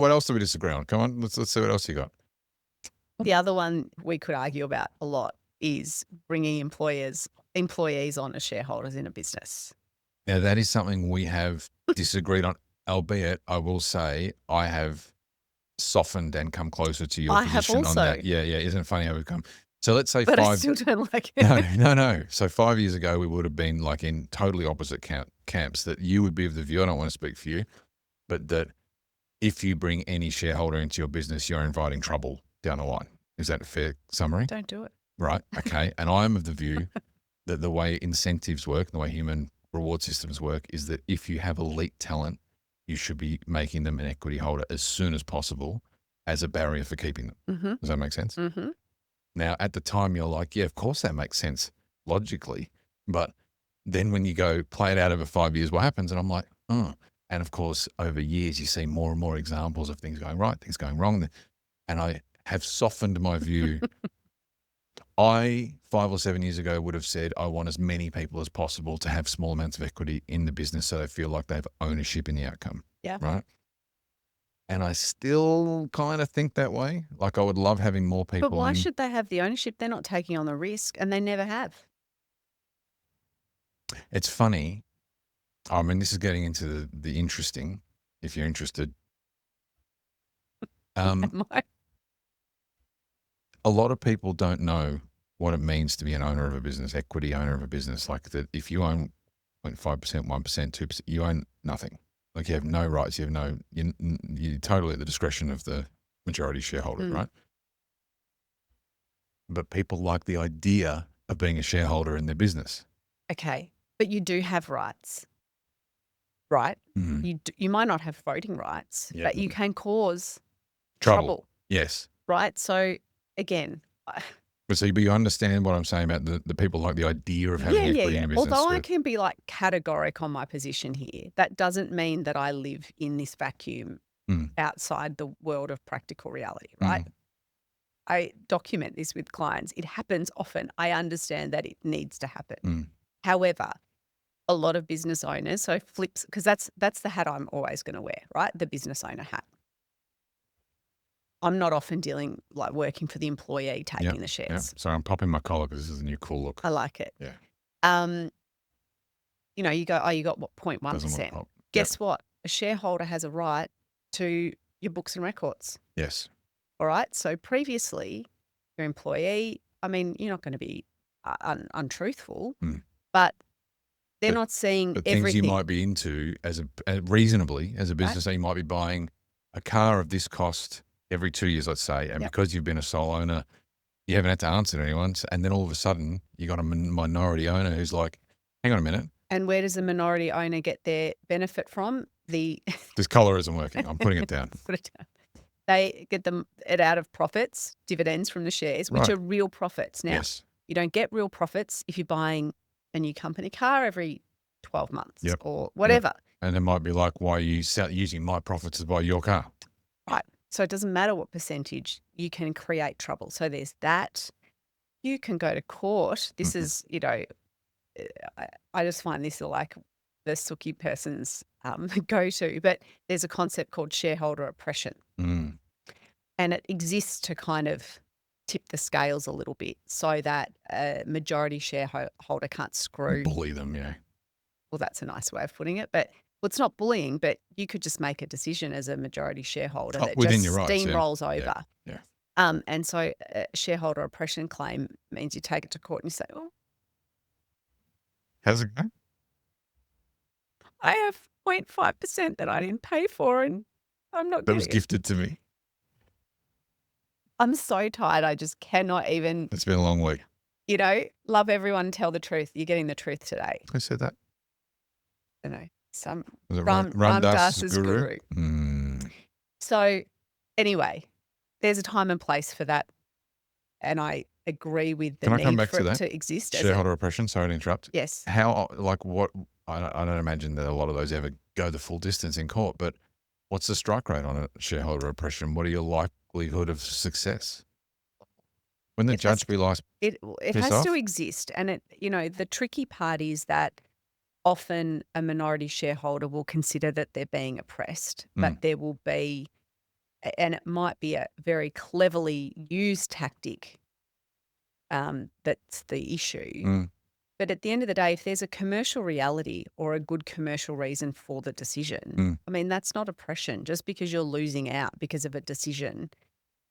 What else do we disagree on? Come on, let's see what else you got. The other one we could argue about a lot is bringing employees on as shareholders in a business. Now, that is something we have disagreed on, albeit I will say I have softened and come closer to your I have position on that. also. Yeah, yeah. Isn't it funny how we've come? So let's say But I 5. still don't like No, it. no. So 5 years ago, we would have been like in totally opposite camps. That you would be of the view. I don't want to speak for you, but that if you bring any shareholder into your business, you're inviting trouble down the line. Is that a fair summary? Don't do it. Right. Okay. And I'm of the view that the way incentives work, the way human reward systems work, is that if you have elite talent, you should be making them an equity holder as soon as possible as a barrier for keeping them. Mm-hmm. Does that make sense? Mm-hmm. Now, at the time, you're like, yeah, of course that makes sense logically. But then when you go play it out over 5 years, what happens? And I'm like, oh. And of course, over years, you see more and more examples of things going right, things going wrong. And I have softened my view. 5 or 7 years ago would have said, I want as many people as possible to have small amounts of equity in the business so they feel like they have ownership in the outcome. Yeah. Right. And I still kind of think that way. Like I would love having more people. But why should they have the ownership? They're not taking on the risk, and they never have. It's funny. I mean, this is getting into the interesting, if you're interested. Am I? A lot of people don't know what it means to be an owner of a business, equity owner of a business. Like that, if you own 0.5%, 1%, 2%, you own nothing. Like you have no rights. You have you're totally at the discretion of the majority shareholder, right? But people like the idea of being a shareholder in their business. Okay, but you do have rights, right? Mm-hmm. You might not have voting rights, but you can cause trouble. Yes. Right? So again, But you understand what I'm saying about the people like the idea of having equity in a business. Although I can be like categoric on my position here, that doesn't mean that I live in this vacuum outside the world of practical reality, right? I document this with clients. It happens often. I understand that it needs to happen. However, a lot of business owners, so flips, because that's the hat I'm always going to wear, right? The business owner hat. I'm not often working for the employee taking the shares. Yeah. Sorry, I'm popping my collar because this is a new cool look. I like it. Yeah. You go, oh, you got what, 0.1%. Guess what? A shareholder has a right to your books and records. Yes. All right. So previously, your employee, I mean, you're not going to be untruthful, but they're not seeing the everything. Things you might be into reasonably as a business, so you might be buying a car of this cost every 2 years, let's say, and because you've been a sole owner, you haven't had to answer to anyone, and then all of a sudden you got a minority owner who's like, hang on a minute. And where does the minority owner get their benefit from? This collar isn't working. I'm putting it down. Put it down. They get it out of profits, dividends from the shares, which are real profits. Now, you don't get real profits if you're buying a new company car every 12 months or whatever. Yep. And it might be like, why are you using my profits to buy your car? Right. So it doesn't matter what percentage, you can create trouble. So there's that. You can go to court. This is, I just find this like the sookie person's go-to, but there's a concept called shareholder oppression. And it exists to kind of tip the scales a little bit so that a majority shareholder can't screw. Bully them, yeah. Well, that's a nice way of putting it, but it's not bullying, but you could just make a decision as a majority shareholder that just steamrolls over. Yeah. And so a shareholder oppression claim means you take it to court and you say, oh, how's it going? I have 0.5% that I didn't pay for and I'm not That was gifted to me. I'm so tired. I just cannot even. It's been a long week. Love everyone, tell the truth. You're getting the truth today. Who said that? I don't know. Some Ram Dass guru. So anyway, there's a time and place for that. And I agree with the need for it to exist. Shareholder oppression, sorry to interrupt. Yes. How, what, I don't imagine that a lot of those ever go the full distance in court, but what's the strike rate on a shareholder oppression? What are your likelihood of success? Wouldn't the judge be like, it has to exist. And the tricky part is that often a minority shareholder will consider that they're being oppressed, but there will be and it might be a very cleverly used tactic that's the issue. Mm. But at the end of the day, if there's a commercial reality or a good commercial reason for the decision, Mm. I mean, that's not oppression. Just because you're losing out because of a decision,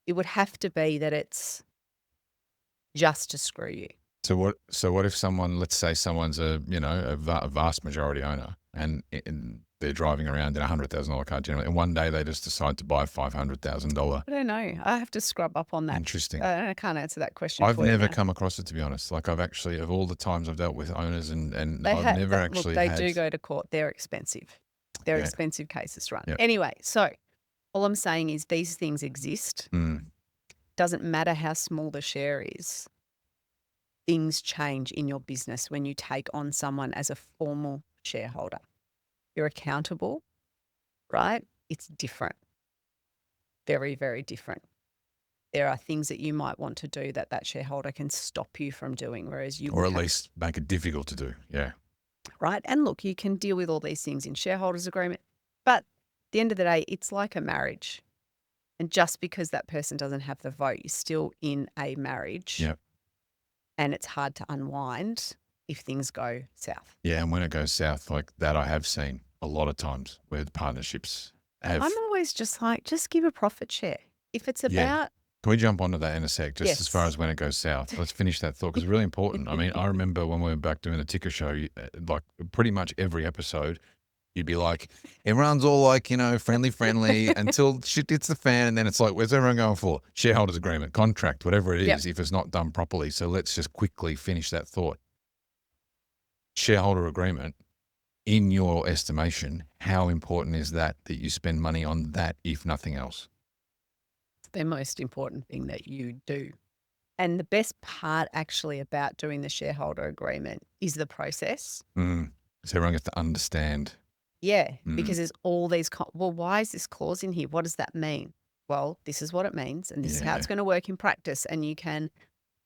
it would have to be that it's just to screw you. So what if someone, let's say someone's a vast majority owner, and they're driving around in $100,000 car generally, and one day they just decide to buy a $500,000. I don't know. I have to scrub up on that. Interesting. I can't answer that question I've for you never now. come across it, to be honest. Like, I've actually, of all the times I've dealt with owners, and They I've never look, actually they had. do go to court. They're expensive. They're Yeah. expensive cases to run. Yep. Anyway, so all I'm saying is these things exist. Mm. Doesn't matter how small the share is. Things change in your business when you take on someone as a formal shareholder. You're accountable, right? It's different. Very, very different. There are things that you might want to do that shareholder can stop you from doing, whereas you Or would at have, least make it difficult to do. Yeah. right? And look, you can deal with all these things in shareholders agreement, but at the end of the day, it's like a marriage. And just because that person doesn't have the vote, you're still in a marriage. Yep. And it's hard to unwind if things go south. Yeah, and when it goes south like that, I have seen a lot of times where the partnerships have. I'm always just like, just give a profit share. If it's Yeah. about, Can we jump onto that in a sec, just as far Yes. as when it goes south? Let's finish that thought, because it's really important. I mean, I remember when we were back doing the ticker show, like pretty much every episode, you'd be like, everyone's all like, friendly until shit hits the fan, and then it's like, where's everyone going for? Shareholders agreement, contract, whatever it is, Yep. if it's not done properly. So let's just quickly finish that thought. Shareholder agreement, in your estimation, how important is that you spend money on that, if nothing else? the most important thing that you do. And the best part actually about doing the shareholder agreement is the process. Mm. So everyone gets to understand. Yeah, Mm. because there's all these, well, why is this clause in here? What does that mean? Well, this is what it means, and this is how it's Yeah. going to work in practice. And you can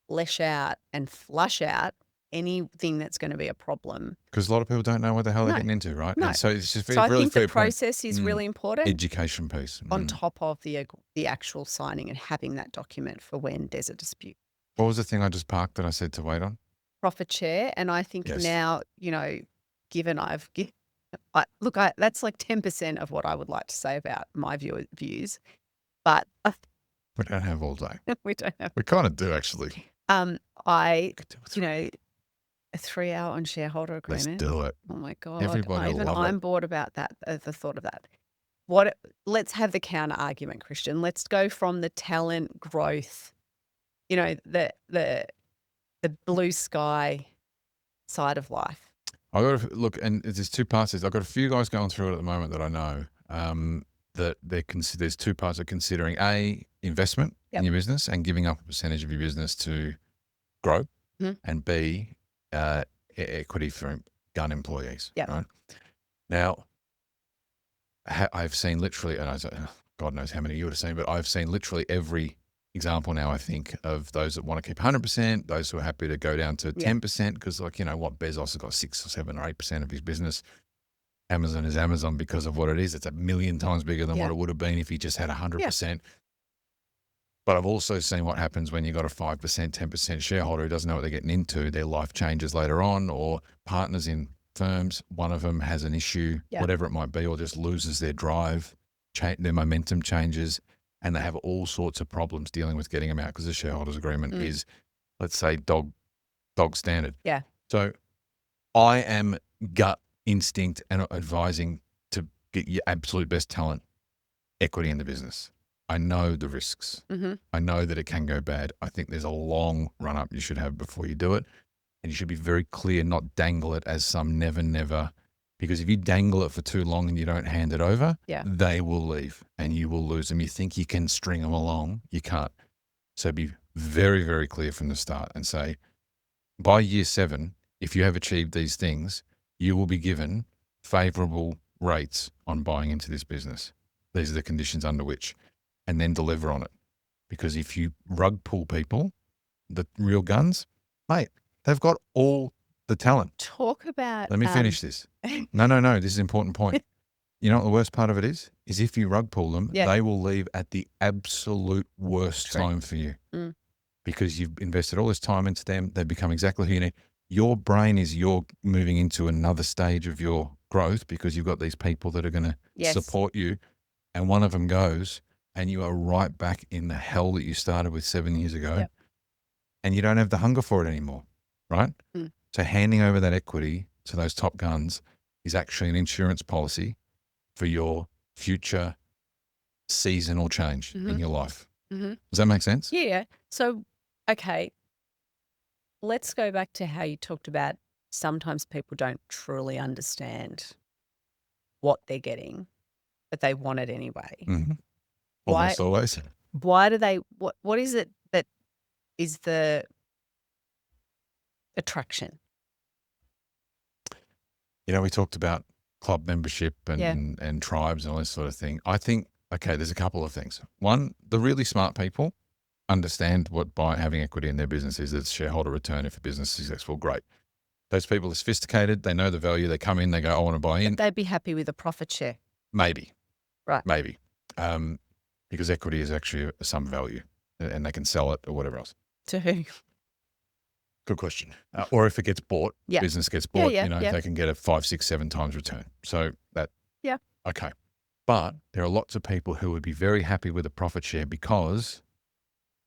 flesh out and flush out anything that's going to be a problem. Because a lot of people don't know what the hell they're No, getting into, right? no. And so it's just So I really think fair the point. process is really important Education piece. on top of the actual signing and having that document for when there's a dispute. What was the thing I just parked that I said to wait on? Profit share, and I think Yes. now, given that's like 10% of what I would like to say about my views, but We don't have all day. we don't have. We kind of do, actually. I, Could do a three. a 3 hour on shareholder Let's agreement. do it. Oh my God. Everybody will love it. I'm bored about that, the thought of that. Let's have the counter argument, Christian. Let's go from the talent growth, the blue sky side of life. I got to look, and there's two parts. I've got a few guys going through it at the moment that I know that there's two parts of considering: A, investment in your business and giving up a percentage of your business to grow, and B, equity for gun employees. Yep. Right now, I've seen literally, and God knows how many you would have seen, but I've seen literally every example now, I think, of those that want to keep 100%, those who are happy to go down to 10%, because Bezos has got 6 or 7 or 8% of his business. Amazon is Amazon because of what it is. It's 1,000,000 times bigger than what it would have been if he just had 100%. But I've also seen what happens when you've got a 5%, 10% shareholder who doesn't know what they're getting into. Their life changes later on, or partners in firms, one of them has an issue, whatever it might be, or just loses their drive, their momentum changes, and they have all sorts of problems dealing with getting them out, because the shareholders agreement is, let's say, dog standard. Yeah. So I am gut instinct and advising to get your absolute best talent equity in the business. I know the risks. I know that it can go bad. I think there's a long run up you should have before you do it. And you should be very clear, not dangle it as some never, because if you dangle it for too long and you don't hand it over, they will leave and you will lose them. You think you can string them along, you can't. So be very, very clear from the start and say, by year 7, if you have achieved these things, you will be given favorable rates on buying into this business. These are the conditions under which, and then deliver on it. Because if you rug pull people, the real guns, mate, they've got all the talent. Talk about. Let me finish this. No. This is an important point. You know what the worst part of it is? Is if you rug pull them, Yeah. they will leave at the absolute worst True. time for you Mm. because you've invested all this time into them. They become exactly who you need. Your brain is you're moving into another stage of your growth because you've got these people that are going to Yes. support you, and one of them goes, and you are right back in the hell that you started with 7 years ago, Yep. and you don't have the hunger for it anymore, right? Mm. So handing over that equity to those top guns is actually an insurance policy for your future seasonal change in your life. Mm-hmm. Does that make sense? Yeah. So, okay, let's go back to how you talked about sometimes people don't truly understand what they're getting, but they want it anyway. Mm-hmm. Why? Almost always. Why do they? What is it that is the attraction? You know, we talked about club membership Yeah. and tribes and all this sort of thing. I think, okay, there's a couple of things. One, the really smart people understand what by having equity in their business is. It's shareholder return. If a business is successful, great. Those people are sophisticated. They know the value. They come in, they go, I want to buy in. But they'd be happy with a profit share, Maybe, right? maybe. Because equity is actually some value and they can sell it or whatever else. To who? Good question. Or if it gets bought, Yeah. business gets Yeah, bought, yeah, you know, yeah. they can get a 5, 6, 7 times return. So that, Yeah. okay. But there are lots of people who would be very happy with a profit share because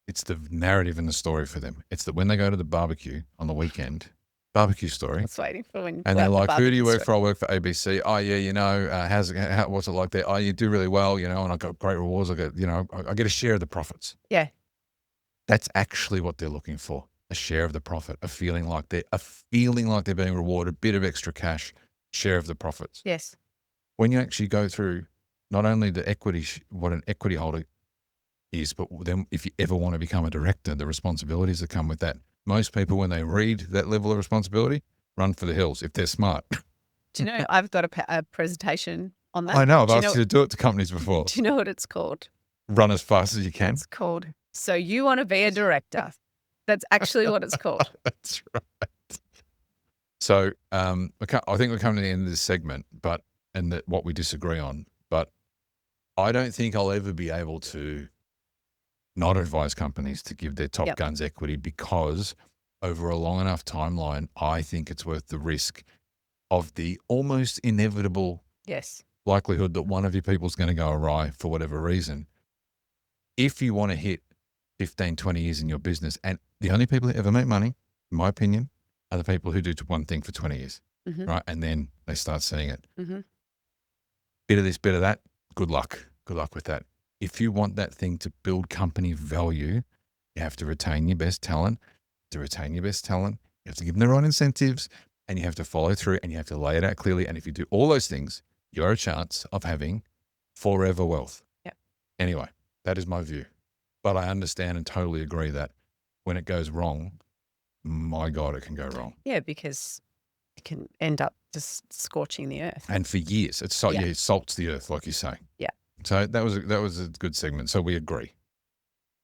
it's the narrative and the story for them. It's that when they go to the barbecue on the weekend, barbecue I story, was waiting for when you and pull they're out the like, who do you barbecue work story. for? I work for ABC. Oh, yeah, you know, what's it like there? Oh, you do really well, you know, and I got great rewards. I get, you know, I get a share of the profits. Yeah. That's actually what they're looking for. A share of the profit, a feeling like they're being rewarded, a bit of extra cash, share of the profits. Yes. When you actually go through not only the equity, what an equity holder is, but then if you ever want to become a director, the responsibilities that come with that. Most people, when they read that level of responsibility, run for the hills if they're smart. Do you know I've got a presentation on that? I know. I've Do you asked know? you to do it to companies before. Do you know what it's called? Run as fast as you can. It's called "So You Want to Be a Director." That's actually what it's called. That's right. So I think we're coming to the end of this segment, and that what we disagree on. But I don't think I'll ever be able to not advise companies to give their top Yep. guns equity because over a long enough timeline, I think it's worth the risk of the almost inevitable Yes. likelihood that one of your people's going to go awry for whatever reason. If you want to hit 15, 20 years in your business, and the only people who ever make money, in my opinion, are the people who do one thing for 20 years, right? And then they start seeing it. Mm-hmm. Bit of this, bit of that. Good luck. Good luck with that. If you want that thing to build company value, you have to retain your best talent. To retain your best talent, you have to give them the right incentives and you have to follow through and you have to lay it out clearly. And if you do all those things, you're a chance of having forever wealth. Yep. Anyway, that is my view. But I understand and totally agree that when it goes wrong, my God, it can go wrong. Yeah, because it can end up just scorching the earth. And for years, it salts the earth, like you say. Yeah. So that was a good segment. So we agree.